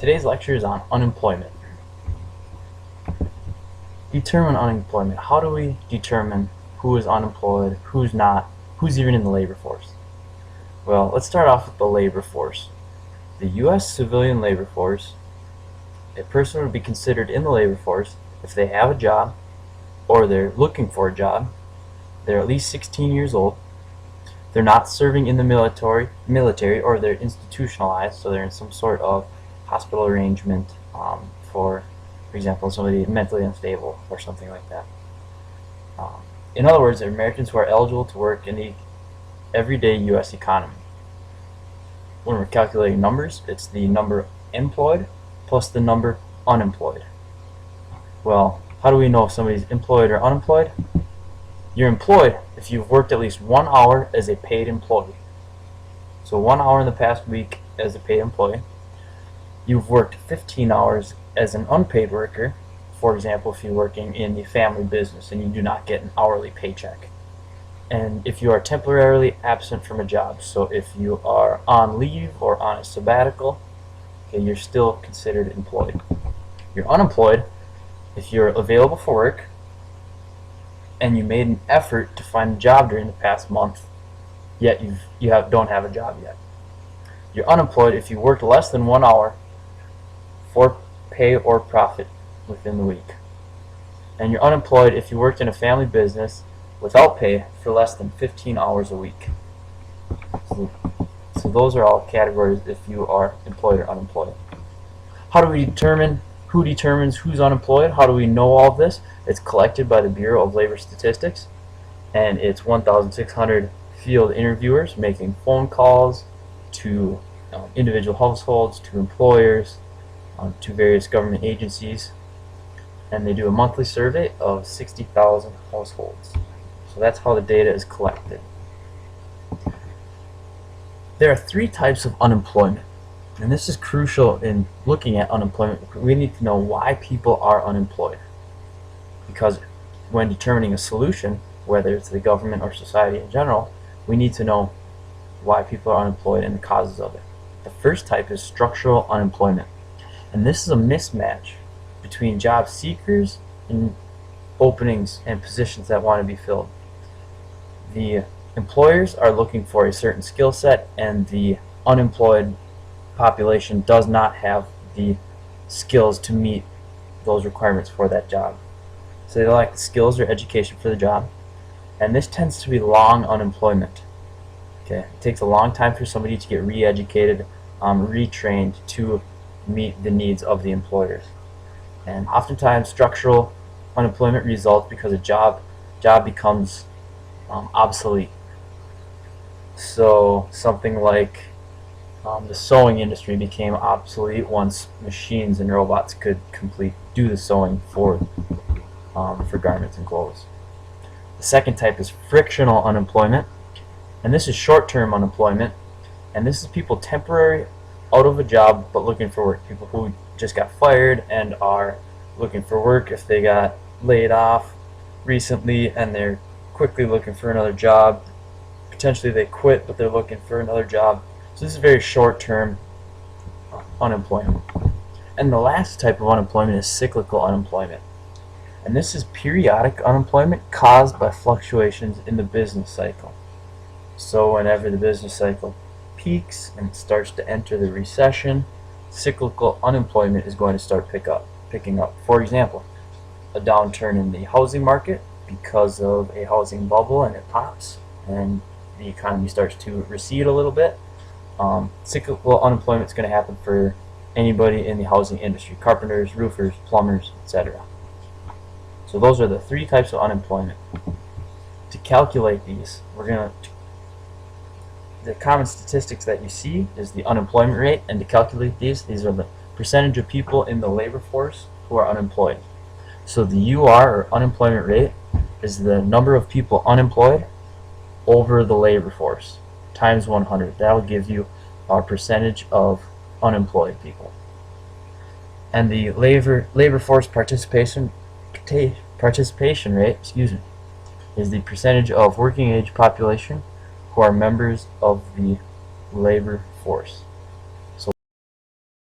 Today's lecture is on unemployment. Determine unemployment. How do we determine who is unemployed, who's not, who's even in the labor force? Well, let's start off with the labor force. The U.S. civilian labor force, a person would be considered in the labor force if they have a job or they're looking for a job, they're at least 16 years old, they're not serving in the military or they're institutionalized, so they're in some sort of hospital arrangement for example, somebody mentally unstable or something like that. In other words, they're Americans who are eligible to work in the everyday U.S. economy. When we're calculating numbers, it's the number employed plus the number unemployed. Well, how do we know if somebody's employed or unemployed? You're employed if you've worked at least 1 hour as a paid employee. So 1 hour in the past week as a paid employee. You've worked 15 hours as an unpaid worker, for example, if you're working in the family business and you do not get an hourly paycheck. And if you are temporarily absent from a job, so if you are on leave or on a sabbatical, okay, you're still considered employed. You're unemployed if you're available for work and you made an effort to find a job during the past month, yet don't have a job yet. You're unemployed if you worked less than 1 hour for pay or profit within the week. And you're unemployed if you worked in a family business without pay for less than 15 hours a week. So those are all categories if you are employed or unemployed. How do we determine who determines who's unemployed? How do we know all of this? It's collected by the Bureau of Labor Statistics, and it's 1,600 field interviewers making phone calls to individual households, to employers, to various government agencies, and they do a monthly survey of 60,000 households. So that's how the data is collected. There are 3 types of unemployment, and this is crucial in looking at unemployment. We need to know why people are unemployed, because when determining a solution, whether it's the government or society in general, we need to know why people are unemployed and the causes of it. The first type is structural unemployment. And this is a mismatch between job seekers and openings and positions that want to be filled. The employers are looking for a certain skill set, and the unemployed population does not have the skills to meet those requirements for that job. So they lack the skills or education for the job, and this tends to be long unemployment. Okay, it takes a long time for somebody to get re-educated, retrained to meet the needs of the employers. And oftentimes structural unemployment results because a job becomes obsolete. So something like the sewing industry became obsolete once machines and robots could do the sewing for garments and clothes. The second type is frictional unemployment, and this is short-term unemployment, and this is people temporary out of a job but looking for work. People who just got fired and are looking for work if they got laid off recently and they're quickly looking for another job. Potentially they quit, but they're looking for another job. So this is very short-term unemployment. And the last type of unemployment is cyclical unemployment. And this is periodic unemployment caused by fluctuations in the business cycle. So whenever the business cycle peaks and starts to enter the recession, cyclical unemployment is going to start picking up. For example, a downturn in the housing market because of a housing bubble and it pops and the economy starts to recede a little bit. Cyclical unemployment is going to happen for anybody in the housing industry: carpenters, roofers, plumbers, etc. So those are the 3 types of unemployment. To calculate these, the common statistics that you see is the unemployment rate, and to calculate these are the percentage of people in the labor force who are unemployed. So the UR, or unemployment rate, is the number of people unemployed over the labor force times 100. That will give you our percentage of unemployed people. And the labor force participation rate, is the percentage of working age population who are members of the labor force.